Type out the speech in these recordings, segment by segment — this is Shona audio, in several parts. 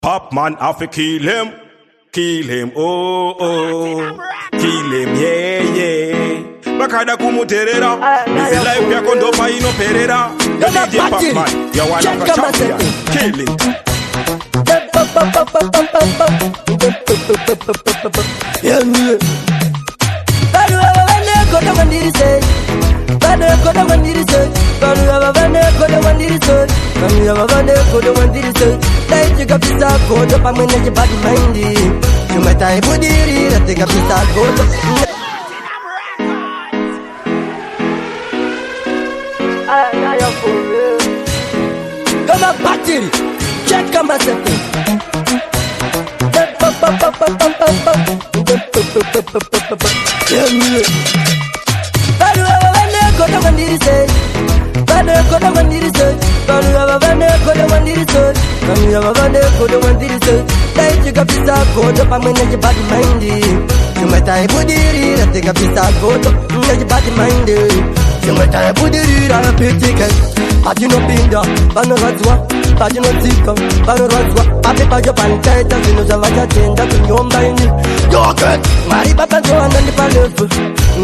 Pop man have to kill him, oh oh, kill him, yeah. Bakada kumuterera, busy life ya kondopa ino perera. The DJ Pop man, you one of a champion, kill it. Check on my setting. Pagino pinda, pano razwa, pagino tika, pano razwa. Papi pajo pantaita, zino zavaja tenda, kunyomba ini. Yoke, mari papa ndo anandi palefu,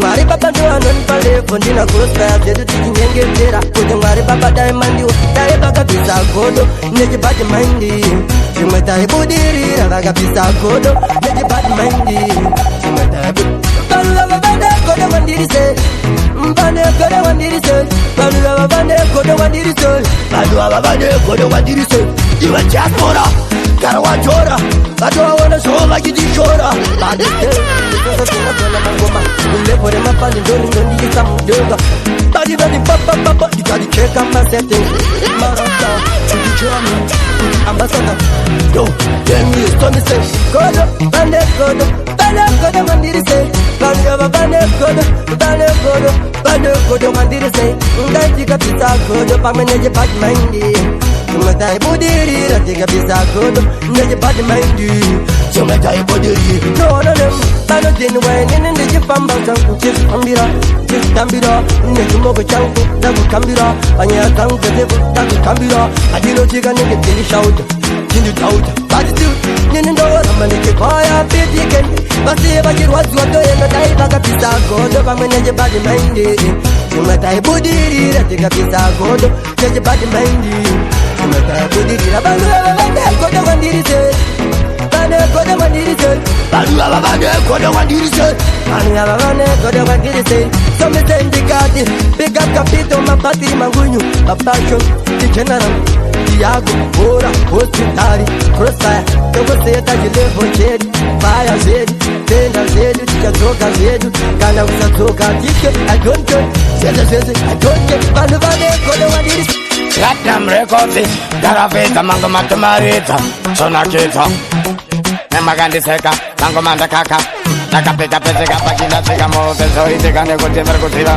mari papa ndo anandi palefu. Ndina kurosta ya zedu tiki nyenge tera, kujo mari papa diamandi, dai baka pisa kodo, neji badi mindi. Shimeta ibudiri, raga pisa kodo, neji badi mindi. Shimeta ibudiri. Balava bade kodo mandiri se, mbane kodo mandiri se. Balava bade kodo mandiri se, balava bade kodo mandiri se. Iwa diaspora, karawa jora, badwa wana shola gidi shora. Bade se, because kuna kuna mangoma, ule pore mapandi ndoni ndoni kisa mdoga. Badi badi papa papa, ikadi cheka masete, marata, ukichwani, ambassador. Yo, tell me, tell me say, kodo, bade kodo, bade kodo mandiri se. Bane kodo mandiri say, ndai pisa kodo pameneje bad mindi. Chumata ibudiri ratika pisa kodo, neje bad mindi. Chumata ibudiri, no no no. Bano dinu wine nende jipamba changu, jipambira, jipambira. Neje mogo changu, dagu kambira. Anya tangu devu, dagu kambira. Adino chiga nenge tini shauta, tini tauta. Badi tu, nini ndo ramaneke kwaya piti kendi. Basi bakirwazi watoyenda dai baka pisa kodo pameneje bad mindi. Chumata ibudiri ratika pisa kodo, neje bad mindi. Chumata ibudiri bane kodo mandiri se, bane kodo mandiri se, bane kodo mandiri se, bane kodo mandiri se. So me send the card, big up capito ma battery mangunyu, a passion, the general. Diago, ora, hospitali, crossfire. Eu gostei tá de levo cheio, vai a zedo, tenda zedo, tia troca zedo, cana usa troca dique, I don't care, zeze, I don't care, vale, quando eu adiri. Platinum Records, Garaveta, Mango Matamarita, Sonakita, Nemagandi Seka, Mango Manda Kaka. Nakapeka peka pakina teka mo tesori teka nego temper kutira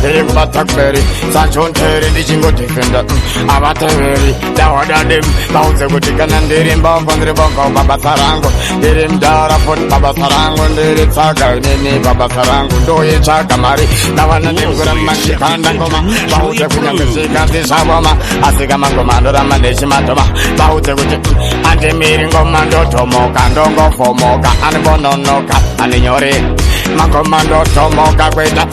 Dego batakberi Sanchon teri dichingo defenda Avateri Dawada dem Bauze kutika nandirim Bombondre bongo Baba Sarango Dirim dara put Baba Sarango Dirim saga nini Baba Sarango Doye chaka mari Dawana nimguram mangi kandangoma Bauze kunya mesika tisawama Asika mango mandora mandeshi matoma Bauze kutika Ante miringo mando tomo Kandongo fomoka Anbono noka Aninyore, Makomando Tomoka Kweta,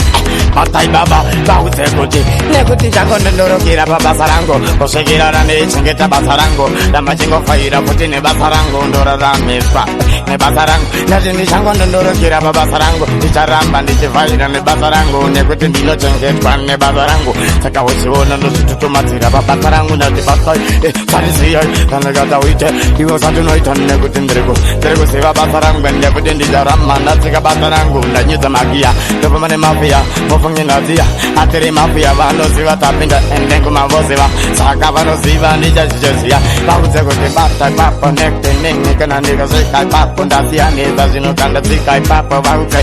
Patai Baba, Bauze Kuti, Nekuti Jango Nendoro Kira Baba Sarango, Osegira Rane, Chingeta Basarango, Damachingo Faira Putine Basarango, Ndora Ramepa, Nebasarango, Najini Jango Nendoro Kira Baba Sarango, Icharamba, Nichifaira Nebasarango, Nekuti Dino Chenget Pan Nebasarango, Sakawashi Nando Tutumatira Baba Sarango, Natipatai, Parisia, Tanagata Wite, he was at night on Nekutin Drego, Drego Seva Basarango, and Nekutin Dijarama. Natika Batarangu, Nanyuta Magia, the Pamane Mafia, Mofang in Asia, Ateri Mafia, Vano Siva Tapinda, and Denguma Vosiva, Sakavano Siva, Nija Jesia, Bauze Bata, Papa, Nectin, Nikan and Nika Sika, Papa, Dacia, Nizino, Kandasika, Papa, Bauze,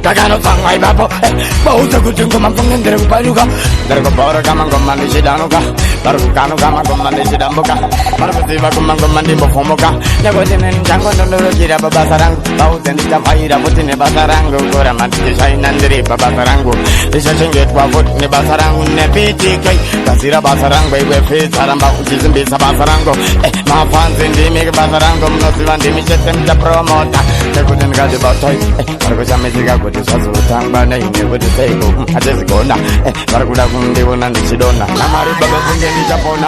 Takano Sangai Papa, Bauze Kutunga, and Derupaluga, Dergopora Kamango Mandishidanoka, Barukano Kamango Mandishidamuka, Barasiva Kumango Mandimo Fomoka, Negotin and Jango Kira Babasarang, Bauze and Faira put in a Basarango, Goramat, Shine and the Basarango, the Shashin get Wabut, Nebasarango, Nepiti, Kasira Basarang, where Face Aramba, which is in Basarango, my fans in the Mega basa rangu mnoziva ndimi chete mchapromota nekuti ndikazvibatoi vari kushamizika kuti zvazotangwa neine kuti seiko hatizigona vari kuda kundiona ndichidona namari baba kunge ndichapona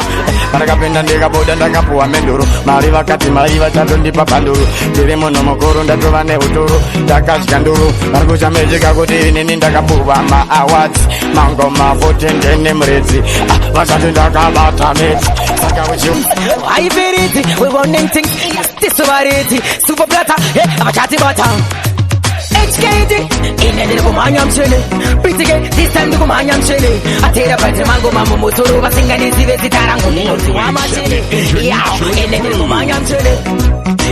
parakapinda ndikabuda ndakapuwa menduru mari vakati mai vachatondipa panduru ndiri munhu mukuru ndatova neuturu ndakadya nduru vari kushamizika kuti inini ndakapuwa maawards mangoma 14 nemuredzi vasati ndakabata meti saka I feel it, we running things, this over it, super plata, abachati bata. HKD, in a little man, I'm chilling. Pretty gay, this time the woman, I'm chilling. I tell a better mango, mamma, motor, over sing and easy, the tarango, I'm chilling. Yeah, in a little man, I'm chilling.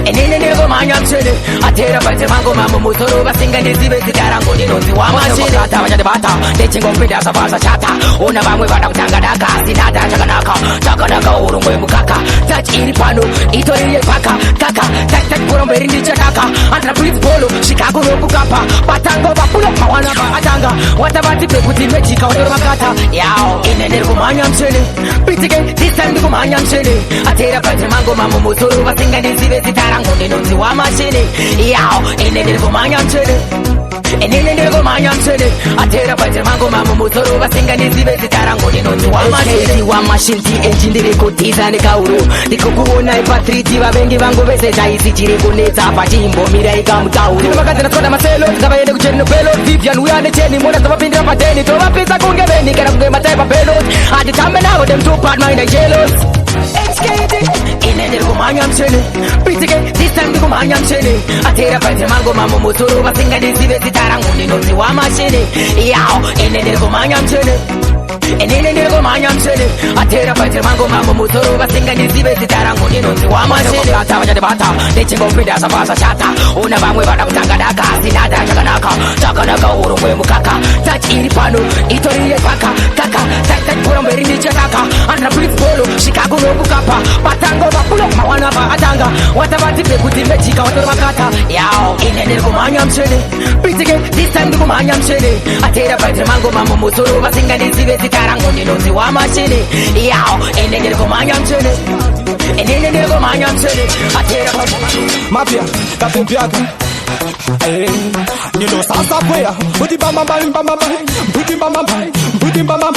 And in a little man, I'm chilling. I tell a better mango, mamma, motor, over sing and easy, the tarango, I'm chilling. The bata, they ching up with us about a chata. Una bang with a tangadaka, Sinata, Chaganaka, Chaganaka, Urumwe Bukaka, touch Iripano, Itoria Paka, Kaka, Tak Purum in the Chaka, and the Prince Polo, Chicago Bukapa, Batango, Papula, Pawana, Atanga, what about the people with Mexico, Makata, Yao, in a little man, I'm chilling. Pretty gay, this time the woman, I'm chilling. I tell a better mango, mamma, motor, over sing and easy, the tarango, they don't see why I'm chilling. Yao, in a little man, I'm chilling. And in a little man, I'm chilling. I tell a better mango, mamma, motor, over sing and easy, the tarango, they don't see why I'm chilling. One machine, the engine, the cotiza, and the kauru. The Kukuona, Patriti, Bengi, Bango, Veseta, Ichi, Guneta, Pajimbo, Mirai, Gamtau. The Macadana, Marcelo, Cavaledo, Genopelo, Vivian, we are the Jenny, one of the Pindra Pateni, to a pizza, Kungaveni, get up the Mateva Pelos. At the time now, them two part mine and jealous. In a little man, I'm chilling. Pretty gay, this time the woman, I'm chilling. I tell a better mango, mamma, motor, over sing and easy, the tarango, they don't see why I'm chilling. Yeah, in a little man, I'm chilling. And in a little man, I'm chilling. I tell a better mango, mamma, motor, over sing and easy, the tarango, they don't see why I'm chilling. I tell the bata, they ching up with us about a chata. Una bang with a tangadaka, Sinata, Chaganaka, Chaganaka, Urumwe Bukaka, touch Iripano, Itoria Paka, Kaka, Tak Purum in the Chaka, and the Prince Polo, Chicago Bukapa, Batango, Papula, Pawana, Atanga, what about the people with Mexico, Makata, Yao, in a little man, I'm chilling. Pretty gay, this time the woman, I'm chilling. I tell a better mango, mamma, motor, over sing and easy, the tarango, they don't see why I'm chilling. Yao, in a little man, I'm chilling. And in a little man, I'm chilling. I tell a better Mafia, Captain Piaga. You know, Sasa Poya, put him bamba, put him bamba,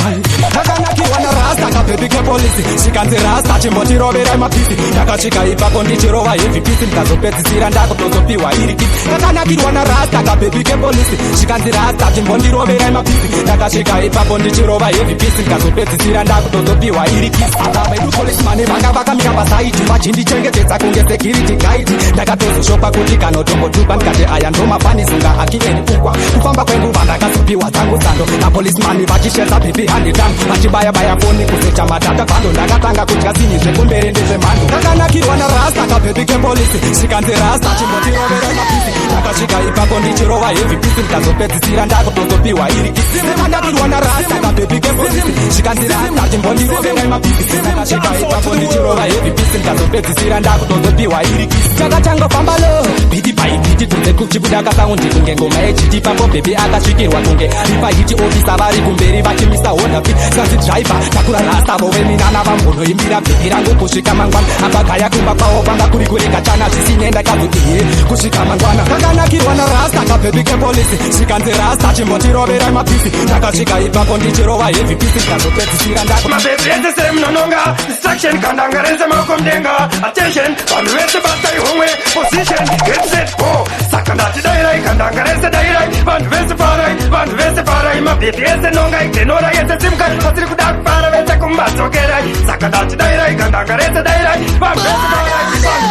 Nakanaki wana rasta, kapepi ke polisi, Shikanti rasta, chimboti robera mapisi, Nakashika ipa kondichiro wa heavy pisi, Nkazopeti siranda kutozopiwa iriki. Nakanaki wana rasta, kapepi ke polisi, Shikanti rasta, chimboti robera mapisi, Nakashika ipa kondichiro wa heavy pisi, Nkazopeti siranda kutozopiwa iriki. Akabedu policeman, vaka mikamba saiti, Machindi chenge teta kunge security guide, Nakatozo shopa kutika no tombo tupa, Nkate ayandoma pani zunga akieni ukwa, Kufamba kwengu vanda kasupiwa tangu sando, Na policeman vachisheta pipi handi damu, Achibaya baya foni kusecha matata pando, Nakatanga kuchasini zvekumbere ndezve mando. Nakanakirwa na rasta kapepi ke polisi, Shikanzi rasta chimboti rovera mapisi, Nakashika ipapo ndichirova heavy pisi, Nkazopedzisira ndakutozopiwa irikisi. Nakanakirwa na rasta kapepi ke polisi, Shikanzi rasta chimboti rovera mapisi, Nakashika ipapo ndichirova heavy pisi, Nkazopedzisira ndakutozopiwa irikisi. Chakatanga famba lo, Bidi pai bidi tunze kuchibuda kasaundi kunge ngoma echiti papo bebe akasvikirwa kunge ripa hiti ofisa vari kumberi vachimisa honda fit sanzi driver takura rasta voveminana vambono imbira bhebi rangu kusvika mangwana apagaya kumba kwavo panga kuri kurega chana zvisinenda kazuiye kusvika mangwana. Kakanakirwa na rasta kabhebi ke polisi, Shikanzi rasta chimbotirovera mapisi, Nakasvika ipapo ndichirova heavy pisi, Nkazopedzisira ndako mabebi ese semunononga distraction kandanga renze maoko mdenga attention vanhu vese bata ihomwe position get set go saka ndati dairai kandanga rese dairai vanhu vese parai mabebi ese nonga iglenora yese simkai vasiri kuda kupara vese kumbadzokerai saka ndati dairai kandanga rese dairai vanhu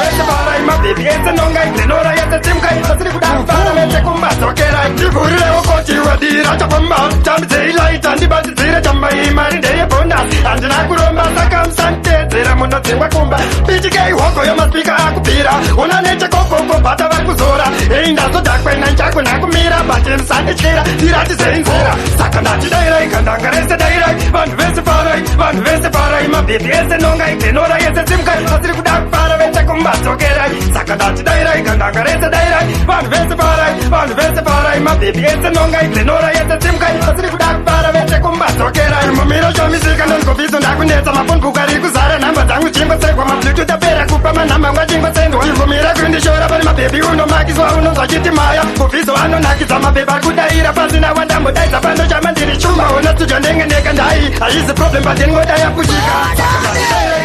vese parai mabebi ese nonga iglenora yese simkai vasiri kuda kupara vese kumbadzokerai ndivhurirewo koti wadira chapamba chamdzeilaita ndibatidzire chambai mari ndeyebonus handina kuromba saka musanditedzera munodzingwa kumba pichikei hoko yomaspika akupira una nechekokoko bhata vari kuzora ei ndazodhakwena nchako nakumira bati musandityira ndiratizei nzira saka ndatidairai kandanga rese dairai vanhu vese parai mabhebi ese nonga iglenora yese simkai vasiri kuda kupara vese kumbadzokerai saka ndatidairai kandanga rese dairai vanhu vese parai mabhebi ese nonga iglenora yese simkai vasiri kuda kupara vese kumbadzokerai mumiro chomisika ndongobizo ndakunetsa mafoni buku ari kuzara nhamba dzangu chingotsekwa mabluetooth apera kupa manhamba ngwachingotse baby unomakizwa unonzwachiti maya kubviso anonakidza mabhebha kudaira pasina wandambodaidza pano chama ndiri chuma ona studio ndengeneka ndai haizi problem but ndingodaya kushika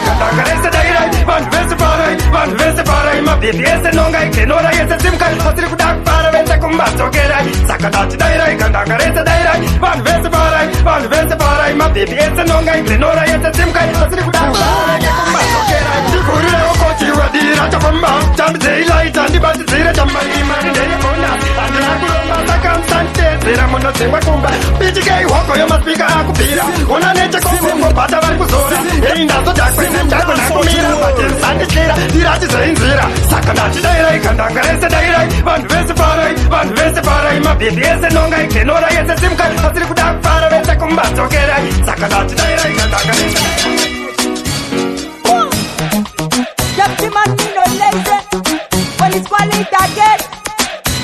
kandangarese dairai vanhu vese parai vanhu vese parai mabhebhi ese nonga ikenora yese simkai pasiri kuda kupara vese kumbatsokerai saka ndati dairai kandangarese dairai vanhu vese parai vanhu vese parai mabhebhi ese nonga ikenora yese simkai pasiri kuda kupara kumbatsokerai ndikurire okochiwadira chafamba chamzeilait andibatidzire chamaimari ndeyekona handina kuromba sakamsantezera munodzingwa kumba pitikei hoko yomaspika akubvira ona nechekomongobhata vari kuzora eindazodakwenzendakwenakumira batemsandityira ndirachizeinzira saka ndachidairai kandangarese dairai vanhu vese parai vanhu vese parai mabhebhi ese nonga ikenora yese simkai pasiri kuda kupara vese kumbatsokerai saka ndachidairai kandangarese Dirty man, me no lazy. When it's quality again,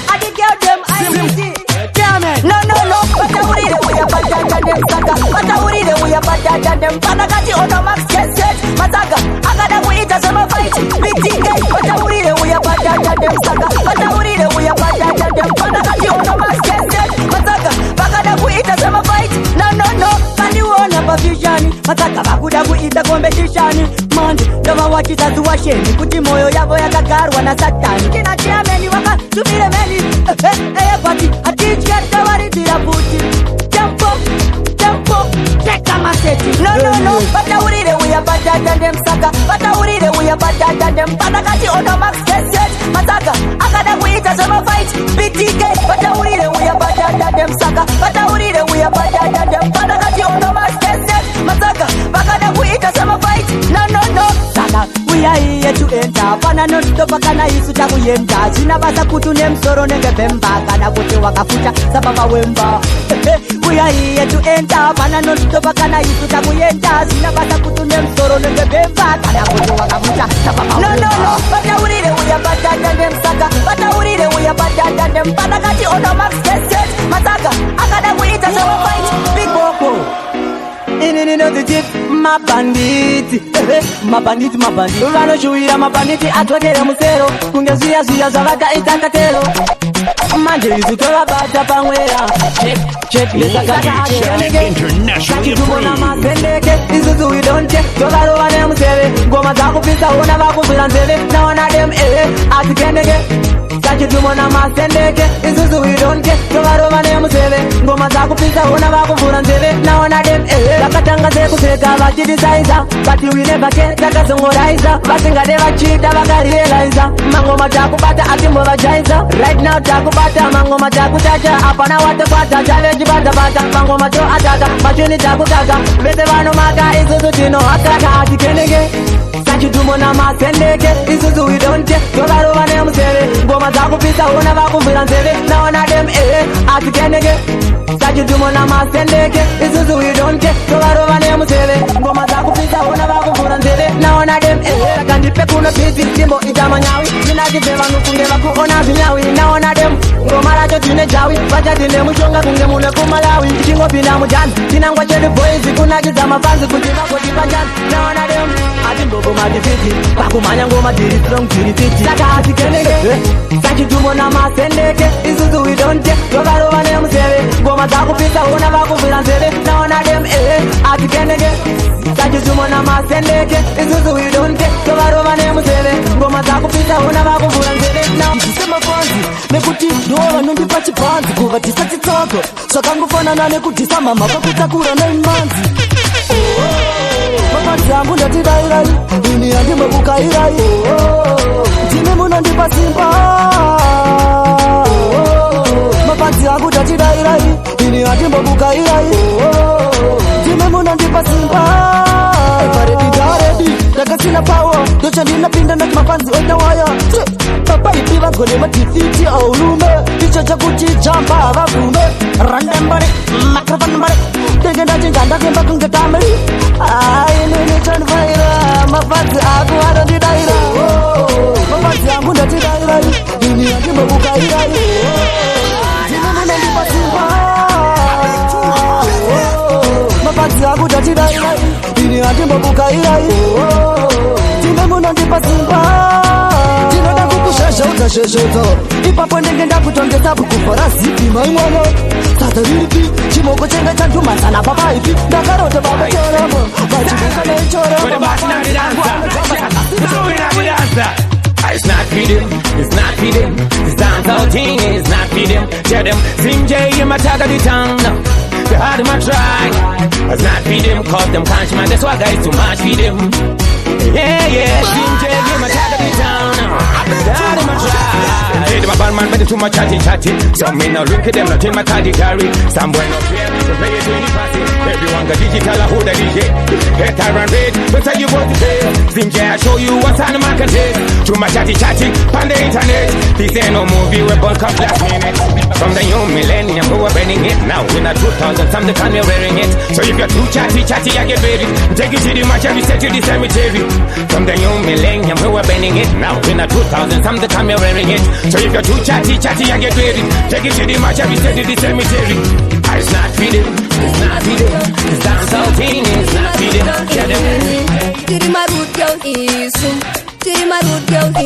I the girl them I easy. No, but I would eat it with a better than them saga. But I would eat it with a better than them. Panagati on the max, yes, Mataga. I gotta wait as I'm a fight. Big TK, but I would eat it with a better than them saga. But I would eat it with a better than them. Panagati on the max, yes, Mataga. I gotta wait as I'm a fight. No, can you on a vision? Mataga, I could have eat the competition. Manje, never watch it as a shame. Kuti moyo yavo yakagarwa na satani. Kinatia meni waka, tumire meni. Pati, atichia tawaridira puti. Tempo, take a message. No, but I would eat it with a better than them saga. But I would eat it with a better than them. Panagati on the max, yes, Mataga. I gotta wait as I'm a fight. BTK, but I would eat it with a better than them saga. But I would eat it with a better than them. Panagati on the max, yes, Mataga. I gotta wait as I'm a fight. No, Saga. We are here to enter. Pana no stop kana isu cha kuyenda. Sina basa kutune msoro nenge bemba. Kana kote wakafuta sababa wemba. We are here to enter. Pana no stop kana isu cha kuyenda. Sina basa kutune msoro nenge bemba. Kana kote wakafuta sababa wemba. No, but I would eat it with a better than them saga. But I would eat it with a better than them. Panagati on the max, yes, Mataga. I gotta wait as I'm fight. Big Boko. In the jeep, my bandit, Vanoshuira, my bandit, Atwagera Musero, Kungasia, Zavaka, Itakatero. Mande is to Bata Panguera. Check, International is to we don't check. Tolaro and them say, Gomataku Pisa, Onavaku, and now one of them, at the Kennedy. Sachi tumona masendeke, isuzu we don't get. Tolaro and them say, Gomataku Pisa, Onavaku, and now one of them, Lakatanga Sekuseka, Vachidisizer, but you will never get Takasungorizer, Vasinga never cheat, Avaka realizer, Mango Mataku Bata, Akimova Jizer, right now Takubata, Mango Mataku Taja, Apana Water, challenge Bata, Mango Mato Ataka, Machini Takutaka, Vetevano Mata, Isuzu, Ataka, Atikenege. Sachi tumona masendeke, isuzu we don't get. Tolaro and them say, Gomataku Pisa, Onavaku, and now one of them, Atikenege. Sachi tumona masendeke, isuzu we don't get. Tolaro and them say, Gomataku Pisa, Onavaku, and now one of them, Kandipe kuna pisi, Timbo, Itamanyawi, Ninakipeva Nukungeva Kuona Vinyawi, now one of them, Gomaracho Tine Jawi, Vajatine Mushonga Kungemune Kumalawi, Kingo Pina Mujan, Tinangwa Chedi Boys, Kunakizama Fansi, Kutina Kotipajan, now one of them, Adimbo Madifiti, Pakumanya Goma Diri Strong Tiriti, Saka Atikenege, Sachi Tumona Masendeke, Isuzu we don't get, Tolaro and them say, Gomataku Pisa, Onavaku, and now one of them, Atikenege, Sachi Tumona Masendeke, Isuzu we don't get, Tolaro and them say, Gomataku Pisa, Onavaku, and now Sema kwanzi, mekuti doa nundi pachi panzi kuva tisa titoko Sakangu fana na nekutisa mama kakutakura na imanzi Mama zangu ndati dairai, ini andi mbuka irai Jime muna ndipa simpa Mama zangu ndati dairai, ini andi mbuka irai Jime muna ndipa simpa Paredi jaredi, daga sina power Docha ndina pinda na kimafanzi oina waya Papa ipiva gole matifiti au lume Icha chakuchi jamba vakume Randembare, makrafandembare Tegenda jinganda kemba kungetameli Nini chanvaira Mafanzi aku hada didaira Mafanzi aku ndati daira Dini andi mbuka irai Jini muna ndipa simpa Mafanzi aku ndati daira Dini andi mbuka irai Jini muna ndipa simpa Jinoda kukushasha sheshezo ipapo ndengenda kutongeza bukufora zipi maimwana sasa riripi chimoko chenga chantuma sana baba ipi ndakarote baba choramo bachibika na choramo It's not for them, it's not for them. This dancehall thing is not for them. Tell them, Slim J, you my tag of the town. The harder my try, it's not for them. Cause them can't man, that's why guys too much for them. Yeah, Slim J, you my tag of the town. The harder my try. Hey, them a bad man, but they too much chatty. Some men no look at them, not in my category. Some boy no fear, they play it 20 party. Everyone got digital, I hold a DJ. Hey, Tyron Red, but tell you what to say. Slim J, I show you what's on the market. Too much chatty on the internet. This ain't no movie, we're both come last minute. From the young millennium, we were burning it. Now in the 2000s, some the kind of wearing it. So if you're too chatty, I get buried. Take it to the match, every set to the cemetery. From the young millennium, we were burning it. Now in the 2000s, some the kind of wearing it. So if you're too chatty, I get buried. Take it to the match, every set to the cemetery. It's not for them, it's not for them. This dancehall thing is not for them. Yeah, them. Tiri my root girl is Tiri my root girl is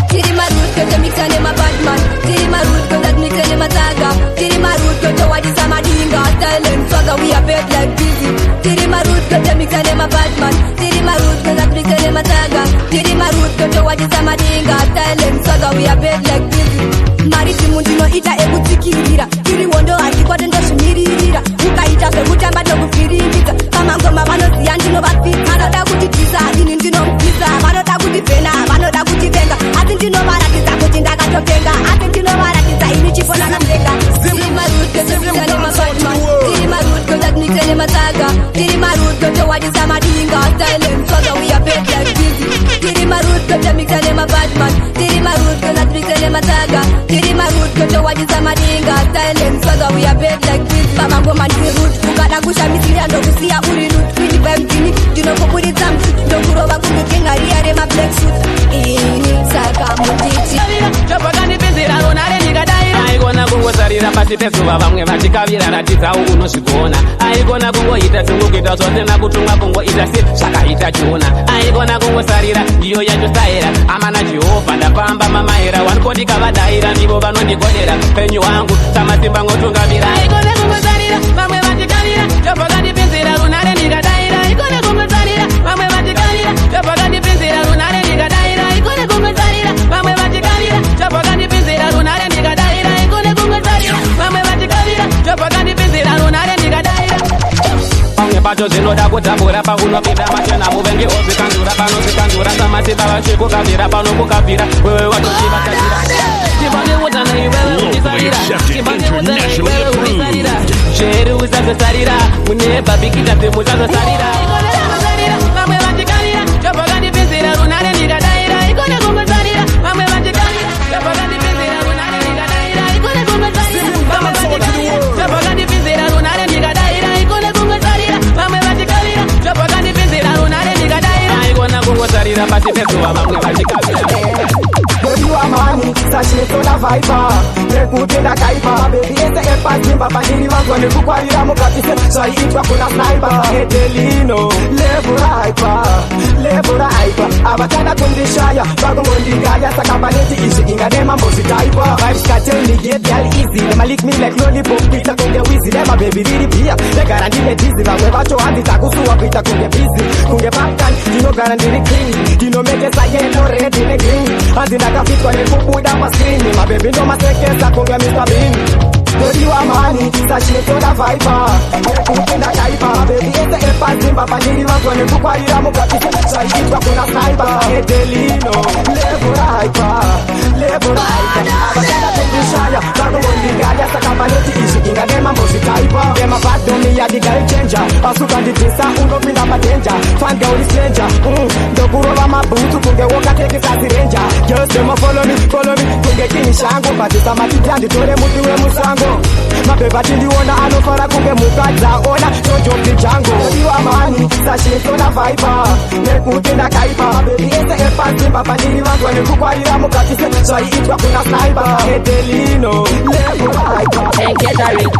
Tiri my root girl, the mix and them a bad man. Tiri my root girl, that mix and them a taga. Tiri my root girl, the what is a madinga. Tell them swagger, we a bed like busy. Tiri my root girl, the mix and them a bad man. Tiri my root girl, that mix and them a taga. Tiri my root girl, the what is a madinga. Tell them swagger, we a bed like busy. Mariti mundino ita ekutikirira. Tiri wondo atikwate ndoshimiririra. Ukaita sekutamba ndokufirikita. Kama ngoma vanosiya ndinobapita. Vanoda kutitiza, ini ndinomupisa. Vanoda kutivhena, vanoda kutivenga. Asi ndinovaratidza kuti ndakatotenga. Asi ndinovaratidza ini chipona namudenga. Tiri marutko tomitane mabatman. Tiri marutko tatmitane mataga. Tiri marutko towadisa madinga. Silent swagger, we are bed like busy. Tiri marutko tomitane mabatman. Tiri marutko tatmitane mataga. Tiri marutko towadisa madinga. Silent swagger, we are bed like busy. Mama ngoma ndiri root. Ukada kushamisiria ndokusiya uri root. Kwini vemtini, ndinokuburitsa mtu. Ndokurova kundukenga riare ma black suit. Ini saka mutiti. Chopakani penzira ronare nikadaira. Aikona kungosarira pasi pezuva vamwe vachikavira ratidza unosvikuona. Aikona kungoita zvingokuita zvose nakutumwa kungoita se zvakaita chiona. Aikona kungosarira ndiyo yachosaira. Amana Jehovha ndapamba mamaira. Wankondikavadaira ndivo vanondigodera. Penyu wangu samasimba ngotungamira. Aikona kungosarira vamwe vachikavira. Chopakani penzira ronare nikadaira. Aikona kungosarira vamwe vachikavira. Chopakani penzira ronare nikadaira. Aikona kungosarira vamwe vachikavira. Chopakani penzira ronare nikadaira. Aikona kungosarira vamwe vachikavira. Chopakani penzira ronare nikadaira. Pamwe pacho zvinoda kutambura pakunopinda machena muvengi ozvikanzura panozvikanzura samasimba vachikukavira pano kukabvira wewe watochivatazira chimbaneudzana iwewe unisarira chimbaneudzana iwewe unisarira zveri usazosarira mune bhabhikita bhemusazosarira ikone kungosarira vamwe vachikavira chopakandipinzira runare ndikadaira ikone kungosarira vamwe vachikavira chopakandipinzira runare ndikadaira ikone kungosarira vamwe vachikavira chopakandipinzira runare ndikadaira ikone kungosarira vamwe vachikavira chopakandipinzira runare ndikadaira ikona kungosarira pasi pezuva vamwe vachikavira. Baby wa mani, sasheto na viper Nekuti ndakaipa Baby ese epazimba Pandiri vangu nekukwarira mukatise Zvaitwa kuna sniper Edelino Lebura hyper Avatana kundishaya Vagongondikaya Saka paneti ishi ingadema mbozi taipa Vibes cartel me get girl easy Nema lick me like lollipop Pita kunge wheezy Nema baby riri pia Negaranti me dizzy Vamwe vacho handi takusuwa Pita kunge busy Kunge bapkan Dino garantiri clean Dino meke sa yellow red in a green Handi ndakafitwa nekubuda maskrini Mabebi ndo masekesa kunge Mr. Bean Baby wa mani, sasheto na viper Nekuti ndakaipa Baby ese epazimba Pandiri vangu nekukwarira mukatise Zvaitwa kuna sniper Edelino Lebura hyper Avatana kundishaya Vagongondikaya Saka paneti ishi ingadema mbozi taipa Dema badomi ya the game changer Asuka nditisa unopinda madenja Fan girl is stranger Ndokurova mabutu kunge woka teki sasi ranger Girls dema follow me Kunge kini shango Batisa matiti anditore muti we musango Mabeba tindiona anofara kunge mukadza ona Jojo pijango Baby wa mani Sasheto na viper Nekuti ndakaipa Baby ese epazimba Pandiri vangu nekukwarira mukatise Zvaitwa kuna sniper Edelino Lebura hyper And get a ring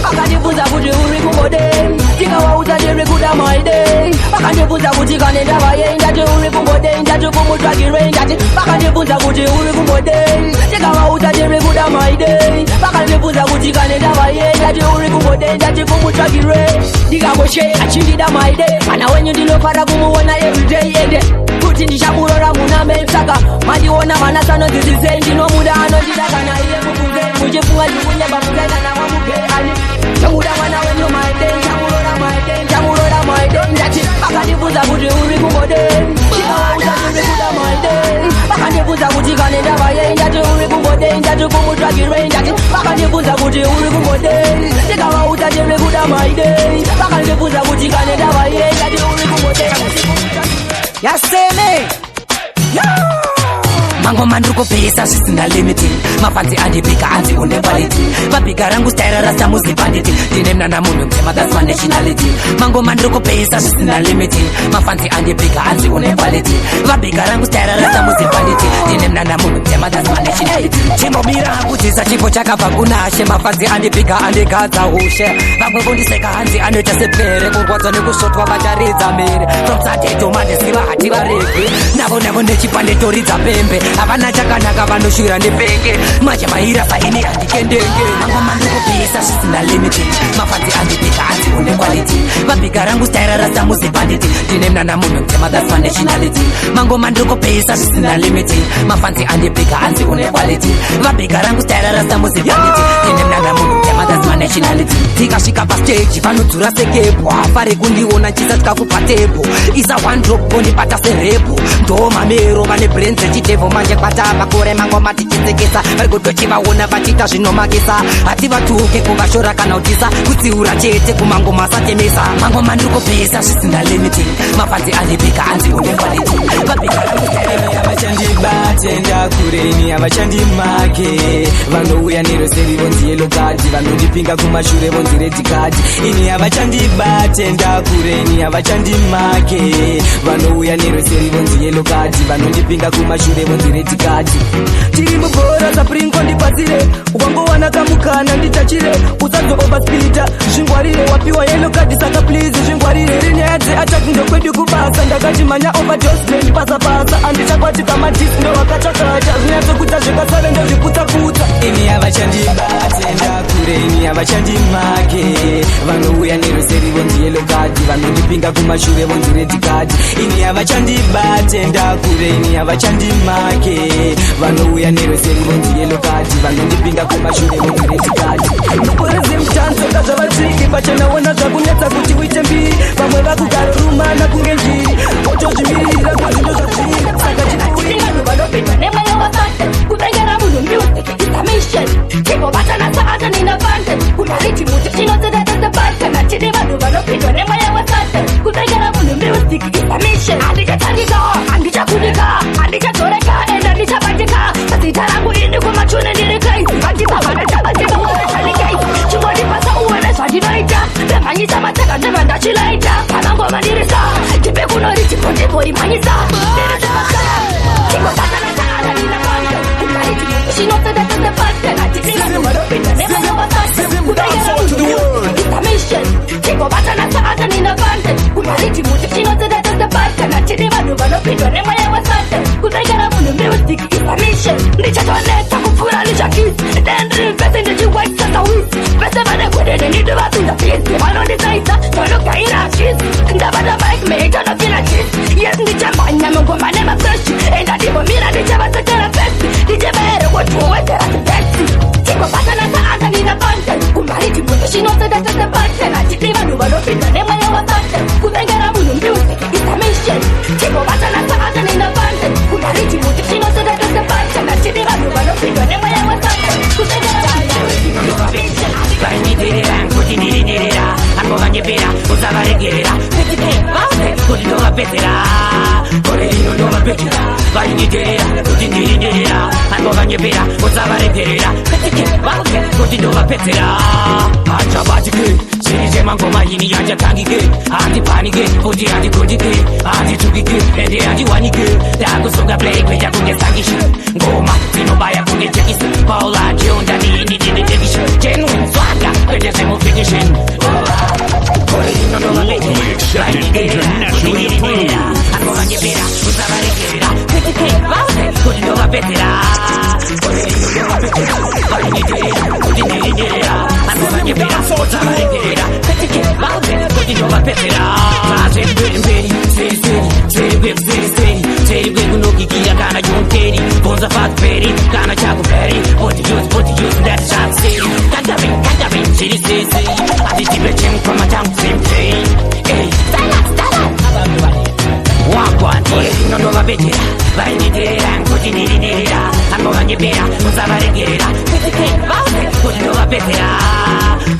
Vakandifunza kuti uri kumbodei, ndikawauza ndiri kuda maidei. Vakandifunza kuti kanenda vaye ndati uri kumbodei, ndati kumutsvagirei ndati. Vakandifunza kuti uri kumbodei, ndikawauza ndiri kuda maidei. Vakandifunza kuti kanenda vaye ndati uri kumbodei, ndati kumutsvagirei. Ndikangoshe achindida maidei, mwana wenyu ndinofara kumuona everyday ende kuti ndichakurora muna mei. Saka mandiona mwana sanonzizizei, ndinomuda anondida kana iye mukuzei. Muchifunga ndikunyamba mukaitana kwamugei ani ndamuda mwana wenyu maidei, ndamurora maidei, ndamurora maidei ndati. Vakandifunza kuti uri kumbodei, ndikawauza ndiri kuda maidei. Vakandifunza kuti kanenda vaye ndati uri kumbodei, ndati kumutsvagirei ndati. Vakandifunza kuti uri kumbodei, ndikawauza ndiri kuda maidei. Vakandifunza kuti kanenda vaye ndati uri kumbodei, ndati kumutsvagirei. Yaseme Mangoma ndikupisa zvisina limiti, mafanzi andipika anzi une quality. Vabhiga rangu style rasta muzibanditi, ndine mnana munhu mtema that's my nationality. Mangoma ndikupisa zvisina limiti, mafanzi andipika anzi une quality. Vabhiga rangu style rasta muzibanditi, ndine mnana munhu mtema that's my nationality. Chimbomira hangu chisa chipo chakabva kunashe, mafanzi andipika andigadza ushe. Vamwe vondiseka hanzi anoita sepere, kurwadza nekusvotwa vacharidza mhere. From Saturday to Monday siva hati varegi, navo nechipande toridza pembe. Havana chakanaka vanoshuvira nepenge, manje mahira saini handikendenge. Mangoma ndikupisa zvisina limiti, mafanzi andipika anzi une quality. Vabhiga rangu style rasta muzibanditi, ndine mnana munhu mtema that's my nationality. Mangoma ndikupisa zvisina limiti, mafanzi andipika anzi une quality. Vabhiga rangu style rasta muzibanditi, ndine mnana munhu mtema that's my nationality. Tikasvika pastage vanodzura sekepo, hafari kundiona chisati kakupa tebo. Isa one drop kundibata serepo, ndo mamero vane brains echitevo. Manje kwata makore mangoma tichitsekesa, vari kutochivaona vachiita zvinomakisa. Hativatuke kuvashora kana utisa, kutsiura chete kumangoma asatemesa. Mangoma ndikupisa zvisina limiti, mafanzi andipika anzi une quality. Vabhiga havachandibate ndakureni, havachandimake. Vanouya neroseri vonzi yellow card, vanondipinga kumashure vonzi red card. Ini havachandibate ndakureni, havachandimake. Vanouya neroseri vonzi yellow card, vanondipinga kumashure vonzi red card. Tiri mubhora zapringo ndibatsire, ukangowana kamukana ndichachire. Usadzo overspeeda, zvingwarire, wapiwa yellow card saka please zvingwarire. Rinyaya dzeataki ndokwedu kubasa, ndakati manya overdose ndipasapasa. Andichakwati kamadhisi ndo wakachakacha, zvinyatsokuta zvakasara ndozviputsa-putsa. Ini havachandibate ndakureni, havachandimake. Vanouya neroseri vonzi yellow card, vanondipinga kumashure vonzi red card. Ini havachandibate ndakureni, havachandimake. Vanouya neroseri vonzi yellow card, vanondipinga kumashure vonzi red card. Mukorezi mutanzo kazvavatsviki, pachanaona zvakunetsa kuti uite mbiri. Vamwe vakugara rumana kunge njiri, otozvimirira kwazvindo zvazviri. Saka chinakuti vanhu vanopindwa nemweya wasate, kutengera munhu music is a mission. Chimbobatana saata nina bande, kunariti muti chinodzedadadza bande. Natini vanhu vanopindwa nemweya wasate, kutengera munhu music is a mission. Handichatangika, handichakunika, handichadzoreka, enda ndichabatika. Zita rangu ini kumachune ndiri crazy, vachibva vanachavatika uonechanikei. Chingondipasa uone zvandinoita, vemhanyisa mateka ndeva ndachilaita. Panangoma ndirisa, tipe kunori chipondepo imhanyisa. Ndirisipasa, chingobatana saata nina bande, kunariti muti chinodzedadadza bande. Natini vanhu vanopindwa nemweya wasate, kutengera munhu music is a mission. Chimbobatana saata nina bande, kunariti muti chinodzedadadza bande. Natini vanhu vanopindwa nemweya wasate, kutengera munhu music is a mission. Ndichatonetsa kupfuura nizvakisi, ndendrivese ndichiwaisa sawisi. Vese vanekwedede ndidivapinda pisi, vanonditsaisa vanogaira ashisi. Ndavada mike meita nofina chisi, yes ndichamhanya mangoma nemafreshi. Enda ndivomira ndichavasetera fesi, ndichavaere kotuwedzera sipesi. Chimbobatana saata nina bande, kumariti muti chinodzedadadza bande. Natiti vanhu vanopinda nemweya wasate, kutengera munhu music is a mission. Chimbobatana saata nina bande, kumariti muti chinodzedadadza bande. Natiti vanhu vanopinda nemweya wasate, kutengera munhu music is a mission. vainyidirira kuti ndirinyirira, angovanyepera usavaregerera. Kuti ndovapedzera, gore rino ndovapedzera. Vainyidirira kuti ndirinyirira, angovanyepera usavaregerera. Kuti ndovapedzera, hachabatike zviri zvemangoma ini yachatangike. Handipanike kuti handikundike, handitukike ende handiwanike. Ndakusunga play kweja kunge sangishi, ngoma dzinobaya kunge jekisi. Paula Jonda ndini ndine jekisi, genuine swagger. Pete simufikishen Original ndo mabete Internationally approved. Angoma nyepera Usabarekera Pete bauze Kuti ndo mabetera Original ndo mabetera Valiniterera Kuti nilinyerera Angoma nyepera Usabarekera Pete bauze Kuti ndo mabetera Kaze mberi mberi Seri seri Seri beb seri seri Seri beb unokikira kana jonkeri Bonza fat peri Kana chaku peri Body use That is how seri Kandabin Seri seri seri Adi tibe chem kwa matangu same thing Hey Stala Wakwan Original ndo mabetera Valiniterera Kuti nilinyerera Angoma nyepera Usabarekera Pete bauze Kuti ndo mabetera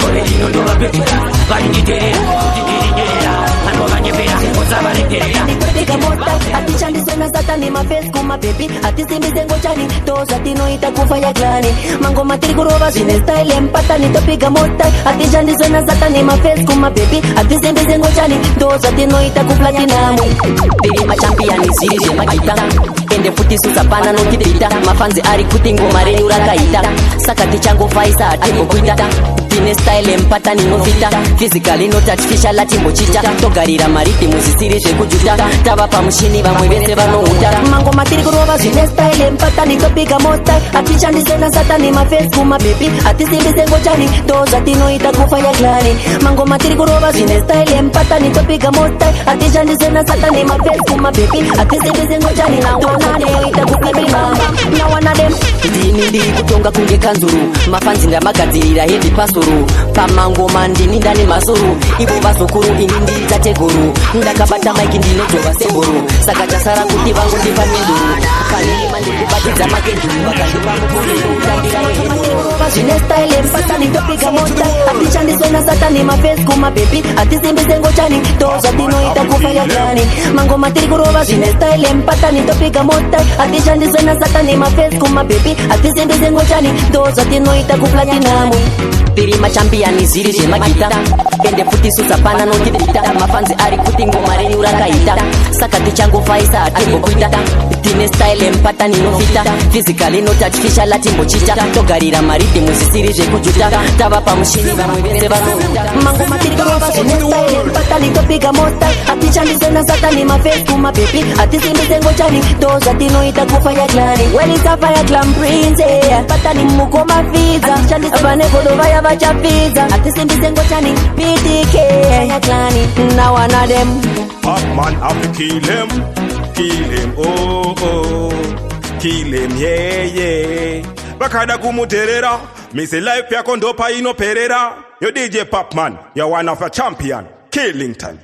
Original ndo mabetera Valiniterera Kuti nilinyerera Angoma nyepera Usabarekera Nipoteka mota, atichandisena satani mafes kuma baby Atisimbize ngochani, toza tinoita kufa ya klani Mango matiri kuroba zine style empata nitopiga mota Atichandisena satani mafes kuma baby Atisimbize ngochani, toza tinoita kuplatinamo Dirima championi zirije makita Ende futi susapana no kidita Mafanze ari kutingo mareni urakaita Sakati chango faisa atigo kuita Dine style empata ninofita Physically not artificial atimbo chita Togarira mariti muzisirije kujuta Taba pa mshini vamwe vese vanouta Mango matiri kuroba zine style empata nitopiga mosta Atichandisena satani mafes kuma baby Atisimbize ngochani toza tinoita kufa ya klani Mango matiri kuroba zine style empata nitopiga mosta Atichandisena satani mafes kuma baby Atisimbize ngochani na wana neoita kukibima Na wana dem Dini ndiri kutonga kunge kanzuru Mafanzi ndamagadzirira heavy pasuru Pamango mandini ndani masuru Ivo vasokuru ini ndiri tateguru Ndakabata maiki ndinotova semburu Saka chasara kuti vangu ndipa minduru Kanima ndikubatidza makenduru Vakandipa mukuru Utambira wehemuru Zine style empata nitopiga mota Atichandisena satani mafes kuma baby Atisimbize ngochani toza tinoita kufa ya klani Mango matiri kuroba zine style empata nitopiga mota Atichandisena satani mafes kuma baby Atisimbize ngochani toza tinoita kuplatinamo Dirima championi zirije makita Ende futi susapana no kidita Mafanze ari kutingo mareni urakaita Sakati chango faisa atimbo kuita Dine style empata ninofita Physically not artificial atimbo chita Togarira mariti muzisirije kujuta Taba pa mshini vamwe vese vanouta Mango matiri kuroba zine style empata nitopiga mota Atichandisena satani mafes kuma baby Atisimbize ngochani toza tinoita kufa ya klani Well it's a fire clan prince Pata ni muko mafiza Atichandisena vanekodo ya vachafiza Atisimbize ngochani PTK ya klani Na wana dem Batman have to kill him, oh oh, kill him, yeah. Bakada kumuterera, mise life yako ndopa inoperera. Yo DJ Popman, you're one of a champion, killing time.